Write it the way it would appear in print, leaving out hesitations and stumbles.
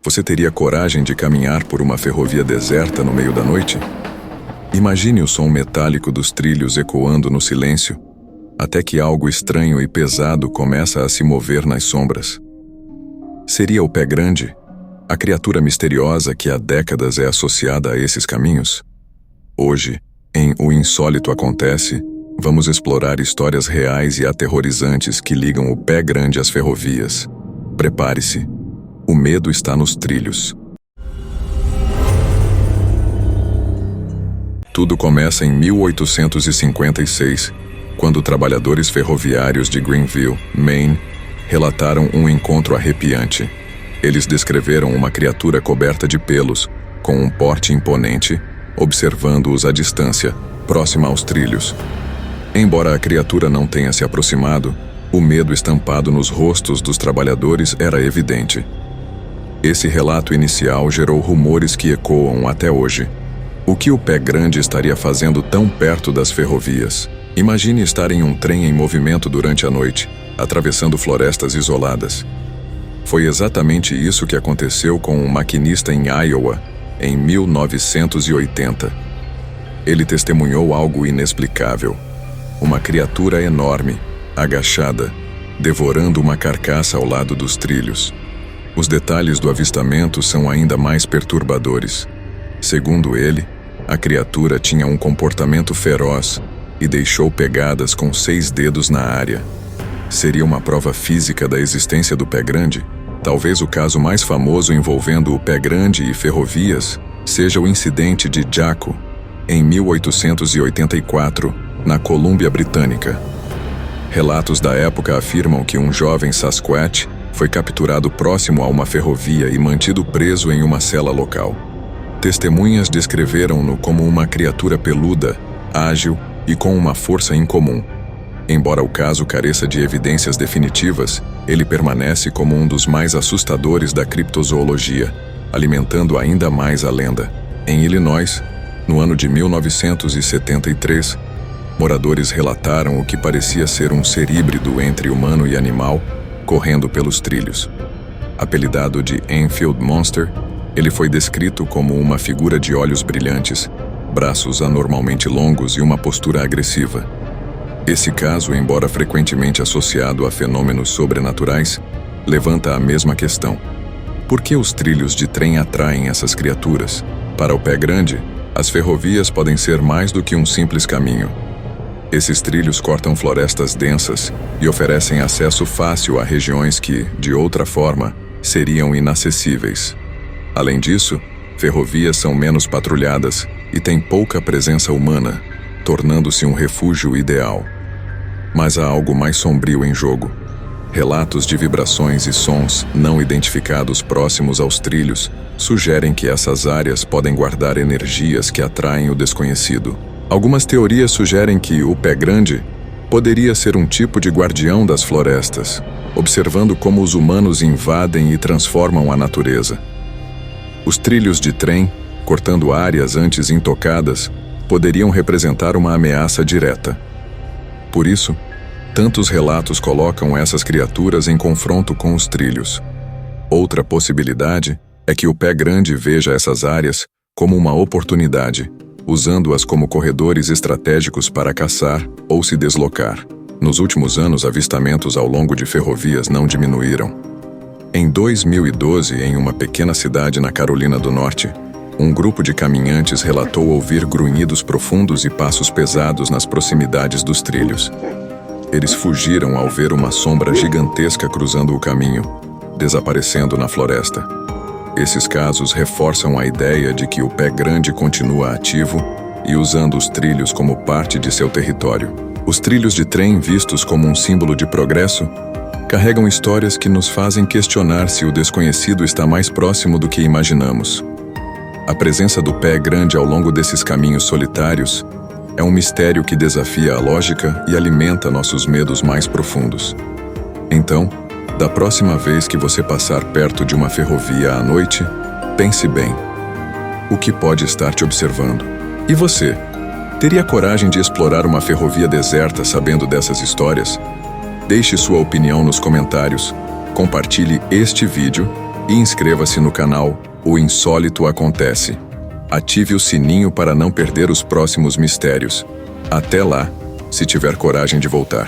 Você teria coragem de caminhar por uma ferrovia deserta no meio da noite? Imagine o som metálico dos trilhos ecoando no silêncio, até que algo estranho e pesado começa a se mover nas sombras. Seria o Pé Grande, a criatura misteriosa que há décadas é associada a esses caminhos? Hoje, em O Insólito Acontece, vamos explorar histórias reais e aterrorizantes que ligam o Pé Grande às ferrovias. Prepare-se. O medo está nos trilhos. Tudo começa em 1856, quando trabalhadores ferroviários de Greenville, Maine, relataram um encontro arrepiante. Eles descreveram uma criatura coberta de pelos, com um porte imponente, observando-os à distância, próxima aos trilhos. Embora a criatura não tenha se aproximado, o medo estampado nos rostos dos trabalhadores era evidente. Esse relato inicial gerou rumores que ecoam até hoje. O que o Pé Grande estaria fazendo tão perto das ferrovias? Imagine estar em um trem em movimento durante a noite, atravessando florestas isoladas. Foi exatamente isso que aconteceu com um maquinista em Iowa, em 1980. Ele testemunhou algo inexplicável. Uma criatura enorme, agachada, devorando uma carcaça ao lado dos trilhos. Os detalhes do avistamento são ainda mais perturbadores. Segundo ele, a criatura tinha um comportamento feroz e deixou pegadas com 6 dedos na área. Seria uma prova física da existência do Pé Grande? Talvez o caso mais famoso envolvendo o Pé Grande e ferrovias seja o incidente de Jaco, em 1884, na Colômbia Britânica. Relatos da época afirmam que um jovem Sasquatch foi capturado próximo a uma ferrovia e mantido preso em uma cela local. Testemunhas descreveram-no como uma criatura peluda, ágil e com uma força incomum. Embora o caso careça de evidências definitivas, ele permanece como um dos mais assustadores da criptozoologia, alimentando ainda mais a lenda. Em Illinois, no ano de 1973, moradores relataram o que parecia ser um ser híbrido entre humano e animal, correndo pelos trilhos. Apelidado de Enfield Monster, ele foi descrito como uma figura de olhos brilhantes, braços anormalmente longos e uma postura agressiva. Esse caso, embora frequentemente associado a fenômenos sobrenaturais, levanta a mesma questão. Por que os trilhos de trem atraem essas criaturas? Para o Pé Grande, as ferrovias podem ser mais do que um simples caminho. Esses trilhos cortam florestas densas e oferecem acesso fácil a regiões que, de outra forma, seriam inacessíveis. Além disso, ferrovias são menos patrulhadas e têm pouca presença humana, tornando-se um refúgio ideal. Mas há algo mais sombrio em jogo. Relatos de vibrações e sons não identificados próximos aos trilhos sugerem que essas áreas podem guardar energias que atraem o desconhecido. Algumas teorias sugerem que o Pé Grande poderia ser um tipo de guardião das florestas, observando como os humanos invadem e transformam a natureza. Os trilhos de trem, cortando áreas antes intocadas, poderiam representar uma ameaça direta. Por isso, tantos relatos colocam essas criaturas em confronto com os trilhos. Outra possibilidade é que o Pé Grande veja essas áreas como uma oportunidade, usando-as como corredores estratégicos para caçar ou se deslocar. Nos últimos anos, avistamentos ao longo de ferrovias não diminuíram. Em 2012, em uma pequena cidade na Carolina do Norte, um grupo de caminhantes relatou ouvir grunhidos profundos e passos pesados nas proximidades dos trilhos. Eles fugiram ao ver uma sombra gigantesca cruzando o caminho, desaparecendo na floresta. Esses casos reforçam a ideia de que o Pé Grande continua ativo e usando os trilhos como parte de seu território. Os trilhos de trem, vistos como um símbolo de progresso, carregam histórias que nos fazem questionar se o desconhecido está mais próximo do que imaginamos. A presença do Pé Grande ao longo desses caminhos solitários é um mistério que desafia a lógica e alimenta nossos medos mais profundos. Então, da próxima vez que você passar perto de uma ferrovia à noite, pense bem. O que pode estar te observando? E você? Teria coragem de explorar uma ferrovia deserta sabendo dessas histórias? Deixe sua opinião nos comentários, compartilhe este vídeo E inscreva-se no canal O Insólito Acontece. Ative o sininho para não perder os próximos mistérios. Até lá, se tiver coragem de voltar.